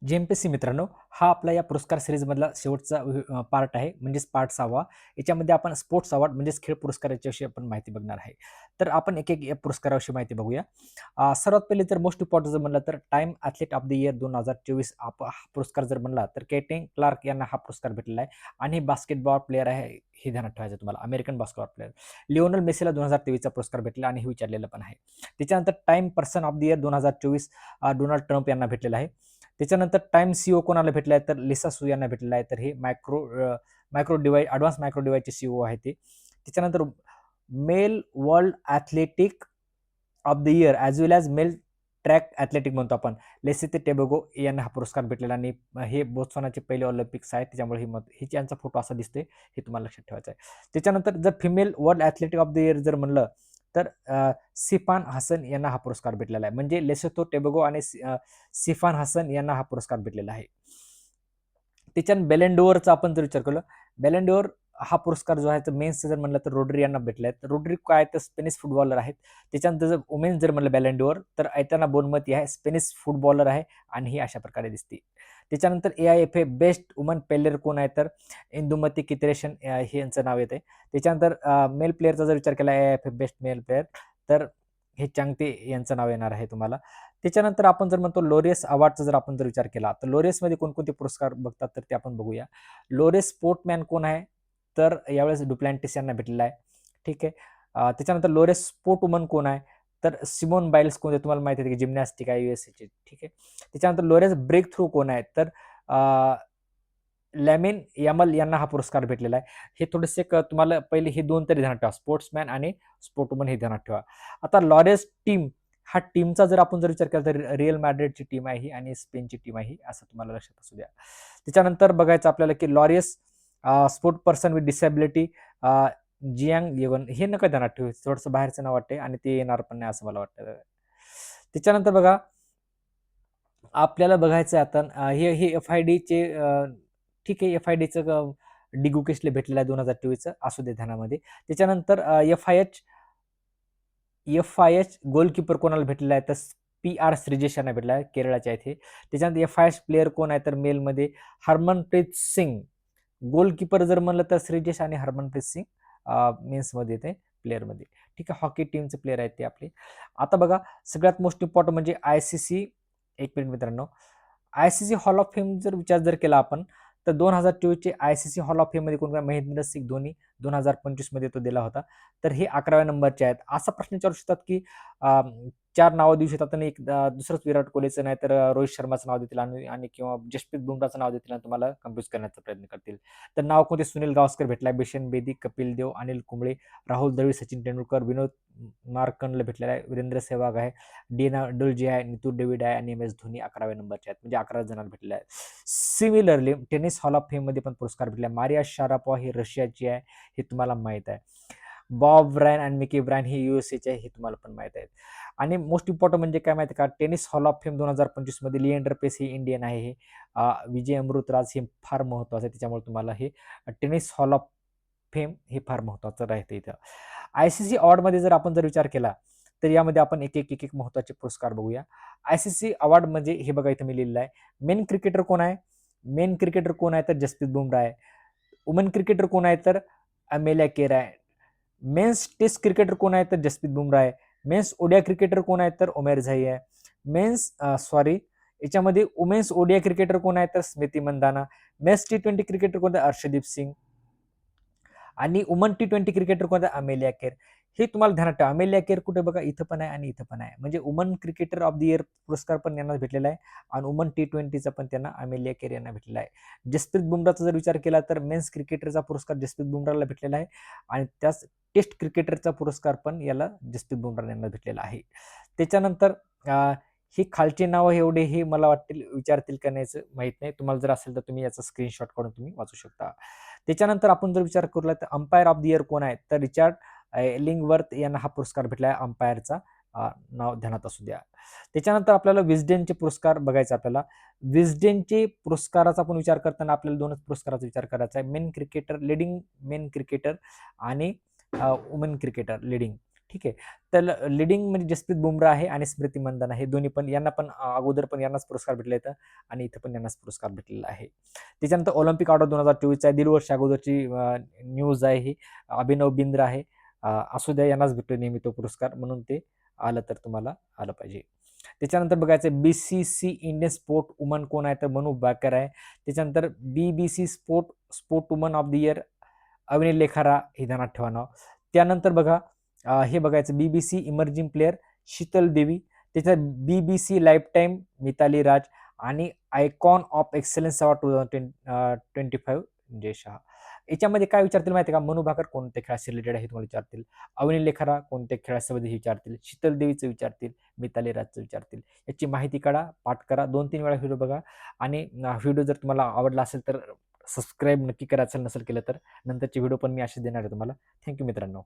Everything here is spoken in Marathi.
JMPSC मित्रांनो, हा आपला या पुरस्कार सीरीजमधला शेवटचा पार्ट आहे, म्हणजेच पार्ट 6वा. याच्यामध्ये आपण स्पोर्ट्स अवॉर्ड म्हणजेच खेळ पुरस्कार याच्याविषयी आपण माहिती बघणार आहे. तर आपण एक-एक या पुरस्काराविषयी माहिती बघूया. सर्वात पहिले तर मोस्ट इम्पॉर्टंट जर म्हणलं तर time athlete of the year 2024 हा पुरस्कार जर म्हणला तर केटिन क्लार्क यांना हा पुरस्कार भेटलेला आहे आणि बास्केटबॉल प्लेयर आहे, हे ध्यानात ठेवायचं तुम्हाला. American basketball player. लिओनल मेसीला 2023चा पुरस्कार भेटला आणि हे विचारलेलं पण आहे. त्याच्यानंतर time person of the year 2024 Donald Trump यांना भेटलेला आहे. त्याच्यानंतर टाइम सीओ कोणाला भेटला आहे तर लिसा सू यांना भेटलेला आहे. तर हे मायक्रो डिवाइस ॲडव्हान्स मायक्रो डिवाइसचे सीओ आहे ते. त्याच्यानंतर male world athletic of the year as well as male track athletic म्हणतो आपण. लेसेते टेबोगो यांना हा पुरस्कार भेटलेला आणि हे बोत्सवानाचे पहिले ऑलिम्पिक्स आहेत, त्याच्यामुळे ही यांचा फोटो असा दिसतोय, हे तुम्हाला लक्षात ठेवायचं आहे. त्याच्यानंतर जर female world athletic of the year जर म्हणलं तर सिफान हसन यांना हा पुरस्कार भेटलेला आहे. म्हणजे लेसोथो टेबोगो आणि सिफान हसन यांना हा पुरस्कार भेटलेला आहे. त्याच्यानं बेलेंडोअरचा आपण जर विचार केला, बेलेंडोअर हा पुरस्कार जो आहे तर मेन्स जर म्हणलं तर रोड्री यांना भेटला आहे. तर रोड्री काय तर स्पेनिश फुटबॉलर आहेत. त्याच्यानंतर जर वुमेन्स जर म्हणलं बेलेंडोअर तर ऐताना बोनमती आहे, स्पेनिश फुटबॉलर आहे आणि ही अशा प्रकारे दिसते. त्याच्यानंतर AIFA बेस्ट वुमन प्लेयर कोण आहे तर इंदुमती कित्रेशन हे यांचं नाव येते. त्याच्यानंतर मेल प्लेयरचा जर विचार केला AIFA बेस्ट मेल प्लेयर तर हे चांगते यांचं नाव येणार आहे तुम्हाला. त्याच्यानंतर आपण जर म्हणतो लोरेस अवॉर्डचा जर आपण जर विचार केला तर लोरेसमध्ये कोणकोणते पुरस्कार बघतात तर ते आपण बघूया. लोरेस स्पोर्टमॅन कोण आहे तर यावेळेस डुप्लॅन्टिस यांना भेटलेला आहे. ठीक आहे. त्याच्यानंतर लोरेस स्पोर्ट वुमन कोण आहे तर सिमोन बाईल्स कोण आहे तुम्हाला माहिती आहे की जिम्नॅस्टिक आहे USAची. ठीक आहे. त्याच्यानंतर लोरेस ब्रेक थ्रू कोण आहे तर लॅमिन यामल यांना हा पुरस्कार भेटलेला आहे. हे थोडेसे तुम्हाला पहिले हे दोन तरी ध्यानात ठेवा, स्पोर्ट्समॅन आणि स्पोर्ट वुमन हे ध्यानात ठेवा. आता लॉरेस टीम हा टीमचा जर आपण जर विचार केला तर रिअल मॅड्रिडची टीम आहे ही आणि स्पेनची टीम आहे असं तुम्हाला लक्षात असू द्या. त्याच्यानंतर बघायचं आपल्याला की Laureus sport person with disability Jiang येवन हे नका ध्यानात ठेवू, थोडंसं बाहेरचं नाव वाटते आणि ते येणार पण नाही असं मला वाटतं. त्याच्यानंतर बघा आपल्याला बघायचं आहे आता हे FIDचे ठीक आहे, FIDचं डी गुकेशला भेटलेलं आहे 2024चं असू दे ध्यानामध्ये. त्याच्यानंतर FIH गोलकीपर कोणाला भेटलेला आहे तर PR श्रीजेश यांना भेटला आहे, केरळाचे आहेत हे. त्याच्यानंतर FIH प्लेयर कोण आहे तर मेलमध्ये हरमनप्रीत सिंग. गोलकीपर जर म्हणलं तर श्रीजेश आणि हरमनप्रीत सिंग मेन्समध्ये येते प्लेअरमध्ये. ठीक आहे, हॉकी टीमचे प्लेयर आहेत ते आपले. आता बघा सगळ्यात मोस्ट इम्पॉर्टंट म्हणजे ICC. एक मिनिट मित्रांनो, ICC हॉल ऑफ फेम जर विचार जर केला आपण तर 2024चे ICC हॉल ऑफ फेम मध्ये कोण महेंद्रसिंग धोनी 2025 मध्ये तो दिला होता. तर हे 11व्या नंबरचे आहेत. असा प्रश्न विचारू शकतात की 4 नावं देऊ शकतात आणि एक दुसरंच विराट कोहलीचं नाही तर रोहित शर्माचं नाव देतील आणि किंवा जसप्रीत बुमराचं नाव देतील आणि तुम्हाला कन्फ्यूज करण्याचा प्रयत्न करतील. तर नाव कोणते सुनील गावस्कर भेटलाय, बिशन बेदी, कपिल देव, अनिल कुंबळे, राहुल द्रविड, सचिन तेंडुलकर, विनोद मार्कनला भेटलेला आहे, वीरेंद्र सेहवाग आहे, डीना डुलजी आहे, नितू डेव्हिड आहे आणि MS धोनी 11व्या नंबरचे आहेत. म्हणजे 11 जणांना भेटलेले आहे. Similarly tennis hall of fame मध्ये पण पुरस्कार भेटले. मारिया शारापॉव्हा ही रशियाची आहे, हे तुम्हाला माहित आहे. बॉब ब्रायन आणि मिकी ब्रायन ही USAचे आहे, हे तुम्हाला पण माहित आहे. आणि मोस्ट इम्पॉर्टंट म्हणजे काय माहिती का, टेनिस हॉल ऑफ फेम 2025 मध्ये लिएंडर पेस ही इंडियन आहे. हे विजय अमृतराज हे फार महत्वाचं आहे, त्याच्यामुळे तुम्हाला हे टेनिस हॉल ऑफ फेम हे फार महत्वाचं राहते इथं. ICC अवॉर्डमध्ये जर आपण जर विचार केला तर यामध्ये आपण एक महत्वाचे पुरस्कार बघूया. ICC अवॉर्ड म्हणजे हे बघा इथं मी लिहिलेलं आहे. मेन क्रिकेटर कोण आहे? मेन क्रिकेटर कोण आहे तर जसप्रीत बुमराह आहे. वुमन क्रिकेटर कोण आहे तर अमेलिया केर आहे. मेन्स टेस्ट क्रिकेटर कोण आहे तर जसप्रीत बुमराह आहे. मेन्स ओडिया क्रिकेटर कोण आहे तर उमेर झाई आहे. याच्यामध्ये वुमेन्स ओडिया क्रिकेटर कोण आहे तर Smriti Mandhana. Men's T20 cricketer कोण आहे अर्शदीप सिंग आणि वुमन T20 क्रिकेटर कोण आहे अमेलिया केर. हे तुम्हाला ध्यानात ठेवा, अमेलिया केर कुठे बघा इथं पण आहे आणि इथं पण आहे. म्हणजे woman cricketer of the year पुरस्कार पण यांना भेटलेला आहे आणि वुमन T20चा पण त्यांना अमेलिया केर यांना भेटलेला आहे. जसप्रीत बुमराहचा जर विचार केला तर मेन्स क्रिकेटरचा पुरस्कार जसप्रीत बुमराहला भेटलेला आहे आणि त्याच टेस्ट क्रिकेटरचा पुरस्कार पण याला जसप्रीत बुमराह यांना भेटलेला आहे. त्याच्यानंतर ही खालची नावं एवढे हे मला वाटतील विचारतील का नाही माहित नाही. तुम्हाला जर असेल तर तुम्ही याचा स्क्रीनशॉट काढून तुम्ही वाचू शकता. त्याच्यानंतर आपण जर विचार करूला तर अंपायर ऑफ द इयर कोण आहे तर रिचार्ड लिंगवर्थ यांना हा पुरस्कार भेटला आहे. अंपायरचा नाव ध्यानात असू द्या. त्याच्यानंतर आपल्याला विस्डेनचे पुरस्कार बघायचे. आपल्याला विस्डेनचे पुरस्काराचा आपण विचार करताना आपल्याला दोनच पुरस्काराचा विचार करायचा आहे. Main cricketer leading main cricketer आणि वुमेन क्रिकेटर लिडिंग. ठीक आहे. तर लीडिंग म्हणजे जसप्रीत बुमराह आहे आणि स्मृती मंदाना हे दोन्ही पण यांना पण अगोदर पण यांनाच पुरस्कार भेटले आहेत आणि इथं पण यांनाच पुरस्कार भेटलेला आहे. त्याच्यानंतर ऑलिम्पिक ऑर्डर 2024 आहे. 1.5 वर्ष अगोदरची न्यूज आहे ही. अभिनव बिंद्रा आहे. असू द्या यांनाच भेटतो नेहमी तो पुरस्कार म्हणून ते आलं तर तुम्हाला आलं पाहिजे. त्याच्यानंतर बघायचं BCC इंडियन स्पोर्ट वुमन कोण आहे तर मनू भाकर आहे. त्याच्यानंतर BBC sport woman of the year Avani Lekhara हे ध्यानात ठेवा नाव. त्यानंतर बघा हे बघायचं BBC इमर्जिंग प्लेयर शीतल देवी. त्याच्यात BBC लाईफ टाईम मिताली राज आणि आयकॉन ऑफ एक्सलन्स अवॉर्ड 2025 जय शहा. याच्यामध्ये काय विचारतील माहिती आहे का? मनू भाकर कोणत्या खेळाशी रिलेटेड आहे तुम्हाला विचारतील. अवनी लेखारा कोणत्या खेळासंबंधी विचारतील. शीतल देवीचं विचारतील. मिताली राजचं विचारतील. याची माहिती काढा, पाठ करा, 2-3 वेळा व्हिडिओ बघा आणि व्हिडिओ जर तुम्हाला आवडला असेल तर सबस्क्राईब नक्की करा नसेल केलं तर. नंतरचे व्हिडिओ पण मी असेच देणार आहे तुम्हाला. थँक्यू मित्रांनो.